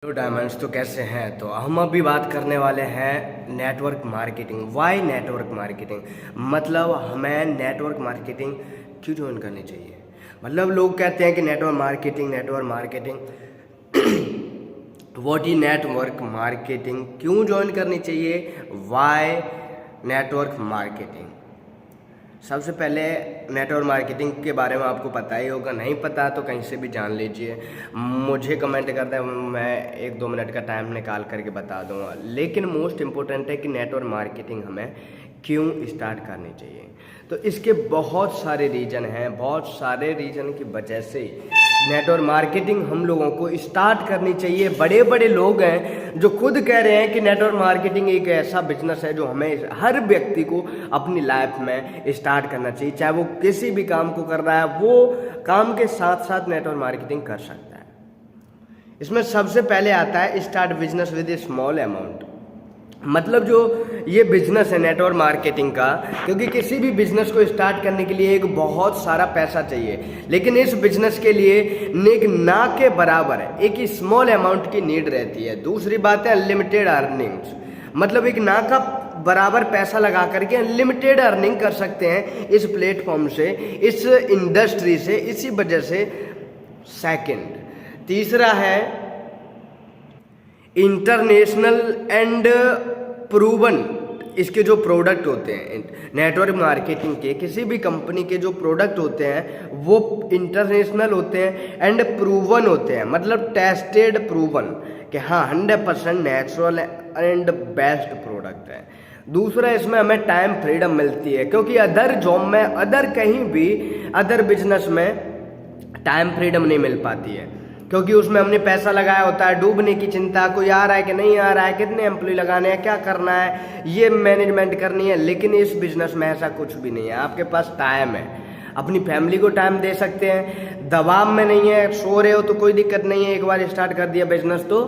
Hello diamonds, तो कैसे हैं। तो हम अभी बात करने वाले हैं network marketing. Why network marketing, मतलब हमें नेटवर्क मार्केटिंग क्यों ज्वाइन करनी चाहिए। मतलब लोग कहते हैं कि network marketing what is network marketing, क्यों ज्वाइन करनी चाहिए, वाई नेटवर्क मार्केटिंग। सबसे पहले नेटवर्क मार्केटिंग के बारे में आपको पता ही होगा, नहीं पता तो कहीं से भी जान लीजिए, मुझे कमेंट करते हैं, मैं 1-2 मिनट का टाइम निकाल करके बता दूंगा। लेकिन मोस्ट इम्पोर्टेंट है कि नेटवर्क मार्केटिंग हमें क्यों स्टार्ट करनी चाहिए। तो इसके बहुत सारे रीज़न हैं, बहुत सारे रीज़न की वजह से नेटवर्क मार्केटिंग हम लोगों को स्टार्ट करनी चाहिए। बड़े बड़े लोग हैं जो खुद कह रहे हैं कि नेटवर्क मार्केटिंग एक ऐसा बिजनेस है जो हमें हर व्यक्ति को अपनी लाइफ में स्टार्ट करना चाहिए। चाहे वो किसी भी काम को कर रहा है, वो काम के साथ साथ नेटवर्क मार्केटिंग कर सकता है। इसमें सबसे पहले आता है start business with A small amount. मतलब जो ये बिजनेस है नेटवर्क मार्केटिंग का, क्योंकि किसी भी बिजनेस को स्टार्ट करने के लिए एक बहुत सारा पैसा चाहिए, लेकिन इस बिजनेस के लिए एक ना के बराबर है एक स्मॉल अमाउंट की नीड रहती है। दूसरी बात है अनलिमिटेड अर्निंग्स, मतलब एक ना का बराबर पैसा लगा करके अनलिमिटेड अर्निंग कर सकते हैं इस प्लेटफॉर्म से, इस इंडस्ट्री से, इसी वजह से। सेकंड, तीसरा है इंटरनेशनल एंड प्रूवन। इसके जो प्रोडक्ट होते हैं नेटवर्क मार्केटिंग के, किसी भी कंपनी के जो प्रोडक्ट होते हैं वो इंटरनेशनल होते हैं एंड प्रूवन होते हैं, मतलब टेस्टेड प्रूवन कि हाँ 100% नेचुरल एंड बेस्ट प्रोडक्ट है। दूसरा, इसमें हमें टाइम फ्रीडम मिलती है, क्योंकि अदर जॉब में, अदर कहीं भी, अदर बिजनेस में टाइम फ्रीडम नहीं मिल पाती है, क्योंकि उसमें हमने पैसा लगाया होता है। डूबने की चिंता, कोई आ रहा है कि नहीं आ रहा है, कितने एम्प्लॉय लगाने हैं, क्या करना है, ये मैनेजमेंट करनी है। लेकिन इस बिजनेस में ऐसा कुछ भी नहीं है, आपके पास टाइम है, अपनी फैमिली को टाइम दे सकते हैं, दबाव में नहीं है। सो रहे हो तो कोई दिक्कत नहीं है, एक बार स्टार्ट कर दिया बिजनेस तो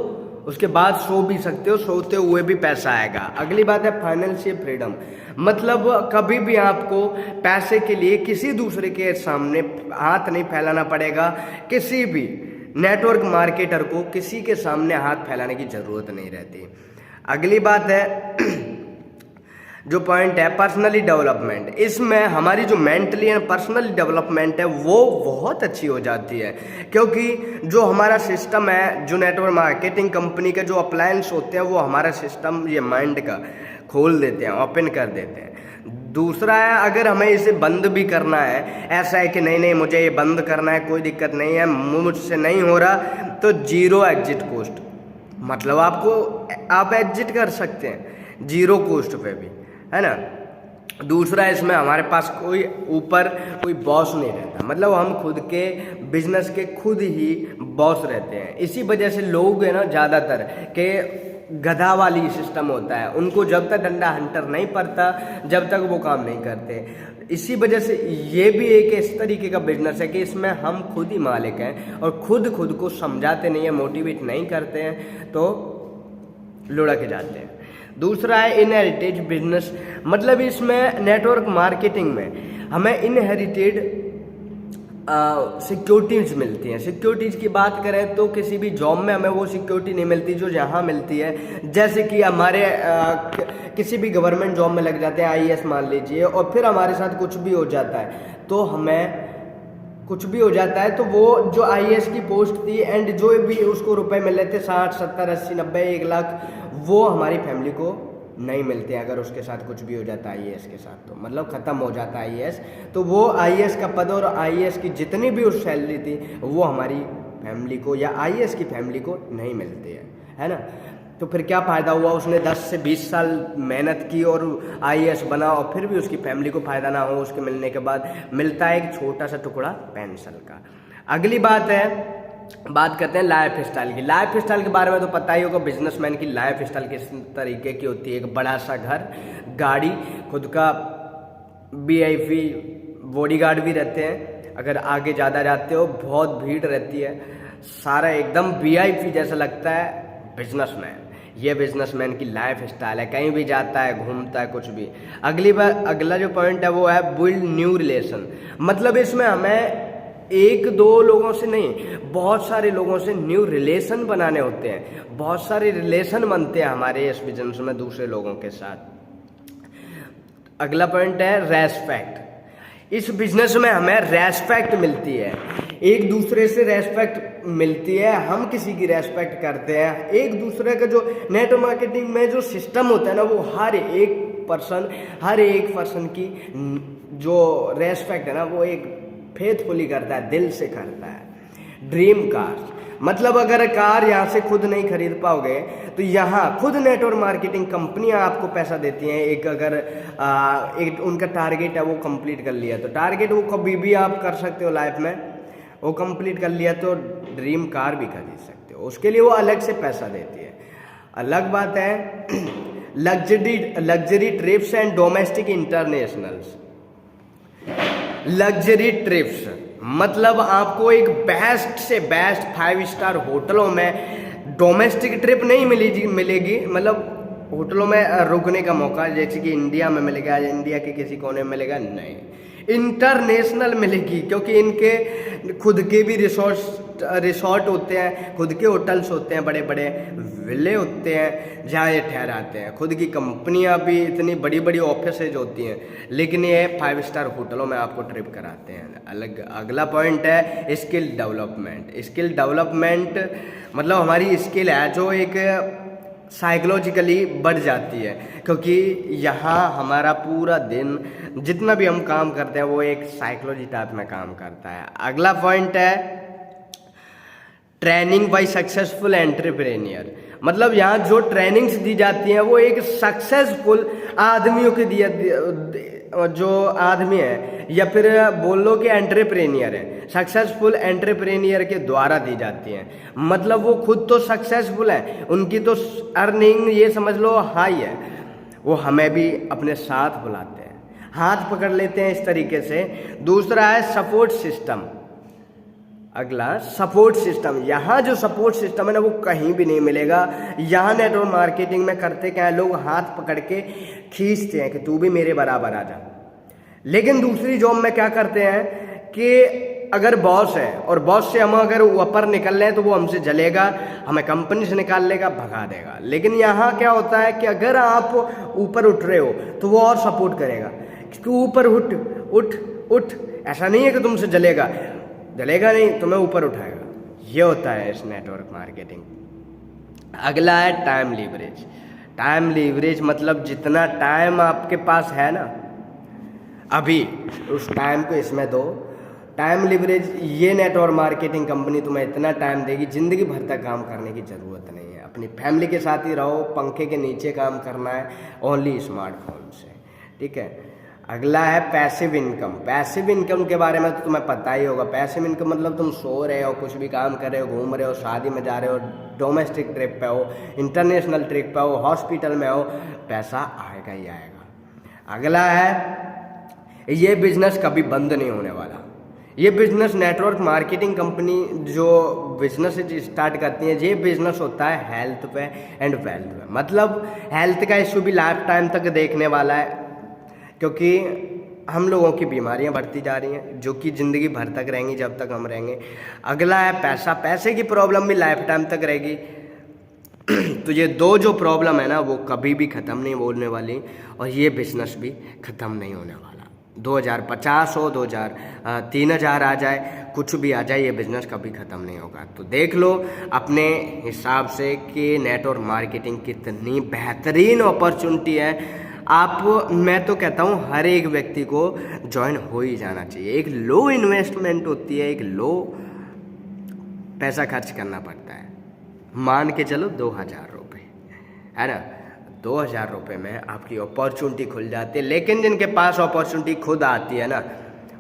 उसके बाद सो भी सकते हो, सोते हुए भी पैसा आएगा। अगली बात है फाइनेंशियल फ्रीडम, मतलब कभी भी आपको पैसे के लिए किसी दूसरे के सामने हाथ नहीं फैलाना पड़ेगा। किसी भी नेटवर्क मार्केटर को किसी के सामने हाथ फैलाने की जरूरत नहीं रहती। अगली बात है जो पॉइंट है पर्सनली डेवलपमेंट। इसमें हमारी जो मेंटली एंड पर्सनली डेवलपमेंट है वो बहुत अच्छी हो जाती है, क्योंकि जो हमारा सिस्टम है, जो नेटवर्क मार्केटिंग कंपनी के जो अप्लायंस होते हैं वो हमारा सिस्टम ये माइंड का खोल देते हैं, ओपन कर देते हैं। दूसरा है, अगर हमें इसे बंद भी करना है, ऐसा है कि नहीं मुझे ये बंद करना है, कोई दिक्कत नहीं है, मुझसे नहीं हो रहा, तो जीरो एग्जिट कॉस्ट, मतलब आप एग्जिट कर सकते हैं जीरो कॉस्ट पे भी, है ना। दूसरा, इसमें हमारे पास कोई बॉस नहीं रहता, मतलब हम खुद के बिजनेस के खुद ही बॉस रहते हैं। इसी वजह से लोग है ना ज़्यादातर के गधा वाली सिस्टम होता है, उनको जब तक डंडा हंटर नहीं पड़ता जब तक वो काम नहीं करते। इसी वजह से ये भी एक इस तरीके का बिजनेस है कि इसमें हम खुद ही मालिक हैं और खुद को समझाते नहीं है, मोटिवेट नहीं करते हैं, तो लुढ़क जाते हैं। दूसरा है इनहेरिटेड बिजनेस, मतलब इसमें नेटवर्क मार्केटिंग में हमें इनहेरिटेड सिक्योरिटीज मिलती हैं। सिक्योरिटीज की बात करें तो किसी भी जॉब में हमें वो सिक्योरिटी नहीं मिलती जो यहाँ मिलती है। जैसे कि हमारे किसी भी गवर्नमेंट जॉब में लग जाते हैं, आईएएस मान लीजिए, और फिर हमारे साथ कुछ भी हो जाता है, तो हमें कुछ भी हो जाता है तो वो जो आईएएस की पोस्ट थी एंड जो भी उसको रुपए मिल रहे थे 60, 70, 80, 90, 1 लाख, वो हमारी फैमिली को नहीं मिलते। अगर उसके साथ कुछ भी हो जाता है आईएएस के साथ, तो मतलब ख़त्म हो जाता है आईएएस, तो वो आईएएस का पद और आईएएस की जितनी भी उस सैलरी थी वो हमारी फैमिली को या आईएएस की फैमिली को नहीं मिलती है ना। तो फिर क्या फ़ायदा हुआ, उसने 10 से 20 साल मेहनत की और आईएएस बना, और फिर भी उसकी फैमिली को फ़ायदा ना हो, उसके मिलने के बाद मिलता है एक छोटा सा टुकड़ा पेंशन का। अगली बात है, बात करते हैं लाइफ स्टाइल की। लाइफ स्टाइल के बारे में तो पता ही होगा, बिजनेसमैन की लाइफ स्टाइल किस तरीके की होती है। एक बड़ा सा घर, गाड़ी, खुद का वीआईपी बॉडीगार्ड भी रहते हैं, अगर आगे ज़्यादा जाते हो बहुत भीड़ रहती है, सारा एकदम वीआईपी जैसा लगता है बिजनेसमैन। ये बिजनेसमैन की लाइफ स्टाइल है, कहीं भी जाता है, घूमता है, कुछ भी। अगला जो पॉइंट है वो है बिल्ड न्यू रिलेशन, मतलब इसमें हमें एक दो लोगों से नहीं, बहुत सारे लोगों से न्यू रिलेशन बनाने होते हैं, बहुत सारे रिलेशन बनते हैं हमारे इस बिजनेस में दूसरे लोगों के साथ। अगला पॉइंट है रेस्पेक्ट। इस बिजनेस में हमें रेस्पेक्ट मिलती है, एक दूसरे से रेस्पेक्ट मिलती है, हम किसी की रेस्पेक्ट करते हैं। एक दूसरे का जो नेटवर्क मार्केटिंग में जो सिस्टम होता है ना, वो हर एक पर्सन की जो रेस्पेक्ट है ना, वो एक फेथफुली करता है, दिल से करता है। ड्रीम कार, मतलब अगर कार यहाँ से खुद नहीं खरीद पाओगे तो यहाँ खुद नेटवर्क मार्केटिंग कंपनियाँ आपको पैसा देती हैं। एक अगर एक उनका टारगेट है वो कंप्लीट कर लिया, तो टारगेट वो कभी भी आप कर सकते हो लाइफ में, वो कंप्लीट कर लिया तो ड्रीम कार भी खरीद सकते हो, उसके लिए वो अलग से पैसा देती है। अलग बात है luxury trips and domestic internationals. Luxury trips मतलब आपको एक बेस्ट से बेस्ट 5 स्टार होटलों में डोमेस्टिक ट्रिप नहीं मिलेगी, मतलब होटलों में रुकने का मौका जैसे कि इंडिया में मिलेगा, इंडिया के किसी कोने में मिलेगा नहीं, इंटरनेशनल मिलेगी, क्योंकि इनके खुद के भी रिसोर्ट होते हैं, खुद के होटल्स होते हैं, बड़े बड़े विले होते हैं जहाँ ये ठहराते हैं, खुद की कंपनियाँ भी इतनी बड़ी बड़ी ऑफिसेज होती हैं, लेकिन ये 5 स्टार होटलों में आपको ट्रिप कराते हैं। अगला पॉइंट है स्किल डेवलपमेंट। स्किल डेवलपमेंट मतलब हमारी स्किल है जो एक साइकोलॉजिकली बढ़ जाती है, क्योंकि यहाँ हमारा पूरा दिन जितना भी हम काम करते हैं वो एक साइकोलॉजी टाइप में काम करता है। अगला पॉइंट है ट्रेनिंग बाय सक्सेसफुल एंटरप्रेन्योर, मतलब यहाँ जो ट्रेनिंग्स दी जाती हैं वो एक सक्सेसफुल आदमियों के जो आदमी है या फिर बोल लो कि एंटरप्रेन्योर है, सक्सेसफुल एंटरप्रेन्योर के द्वारा दी जाती हैं। मतलब वो खुद तो सक्सेसफुल है, उनकी तो अर्निंग ये समझ लो हाई है, वो हमें भी अपने साथ बुलाते हैं, हाथ पकड़ लेते हैं इस तरीके से। दूसरा है सपोर्ट सिस्टम। अगला सपोर्ट सिस्टम, यहाँ जो सपोर्ट सिस्टम है ना वो कहीं भी नहीं मिलेगा। यहाँ नेटवर्क मार्केटिंग में करते क्या है, लोग हाथ पकड़ के खींचते हैं कि तू भी मेरे बराबर आ जा। लेकिन दूसरी जॉब में क्या करते हैं कि अगर बॉस है और बॉस से हम अगर ऊपर निकल रहे हैं तो वो हमसे जलेगा, हमें कंपनी से निकाल लेगा, भगा देगा। लेकिन यहाँ क्या होता है कि अगर आप ऊपर उठ रहे हो तो वो और सपोर्ट करेगा कि तू ऊपर उठ उठ उठ, ऐसा नहीं है कि तुमसे जलेगा नहीं, तुम्हें ऊपर उठाएगा। ये होता है इस नेटवर्क मार्केटिंग। अगला है टाइम लीवरेज। टाइम लीवरेज मतलब जितना टाइम आपके पास है ना अभी, उस टाइम को इसमें दो। टाइम लीवरेज, ये नेटवर्क मार्केटिंग कंपनी तुम्हें इतना टाइम देगी, ज़िंदगी भर तक काम करने की ज़रूरत नहीं है। अपनी फैमिली के साथ ही रहो, पंखे के नीचे काम करना है, ओनली स्मार्टफोन से, ठीक है। अगला है पैसिव इनकम। पैसिव इनकम के बारे में तो तुम्हें पता ही होगा। पैसिव इनकम मतलब तुम सो रहे हो, कुछ भी काम कर रहे हो, घूम रहे हो, शादी में जा रहे हो, डोमेस्टिक ट्रिप पे हो, इंटरनेशनल ट्रिप पे हो, हॉस्पिटल में हो, पैसा आएगा ही आएगा। अगला है ये बिजनेस कभी बंद नहीं होने वाला। ये बिजनेस नेटवर्क मार्केटिंग कंपनी जो बिजनेस स्टार्ट करती है, ये बिजनेस होता है हेल्थ पे एंड वेल्थ पे। मतलब हेल्थ का इशू भी लाइफ टाइम तक देखने वाला है, क्योंकि हम लोगों की बीमारियां बढ़ती जा रही हैं जो कि ज़िंदगी भर तक रहेंगी जब तक हम रहेंगे। अगला है पैसा। पैसे की प्रॉब्लम भी लाइफ टाइम तक रहेगी। तो ये दो जो प्रॉब्लम है ना वो कभी भी ख़त्म नहीं होने वाली, और ये बिजनेस भी ख़त्म नहीं होने वाला। 2050 हो, 3000 आ जाए, कुछ भी आ जाए, ये बिज़नेस कभी ख़त्म नहीं होगा। तो देख लो अपने हिसाब से कि नेटवर्क मार्केटिंग कितनी बेहतरीन अपॉर्चुनिटी है। मैं तो कहता हूँ हर एक व्यक्ति को ज्वाइन हो ही जाना चाहिए। एक लो इन्वेस्टमेंट होती है, एक लो पैसा खर्च करना पड़ता है। मान के चलो 2000 रुपये है ना, 2000 रुपये में आपकी अपॉर्चुनिटी खुल जाती है। लेकिन जिनके पास अपॉर्चुनिटी खुद आती है ना,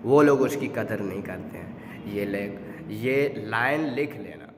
वो लोग उसकी कदर नहीं करते हैं। ये लाइन लिख लेना।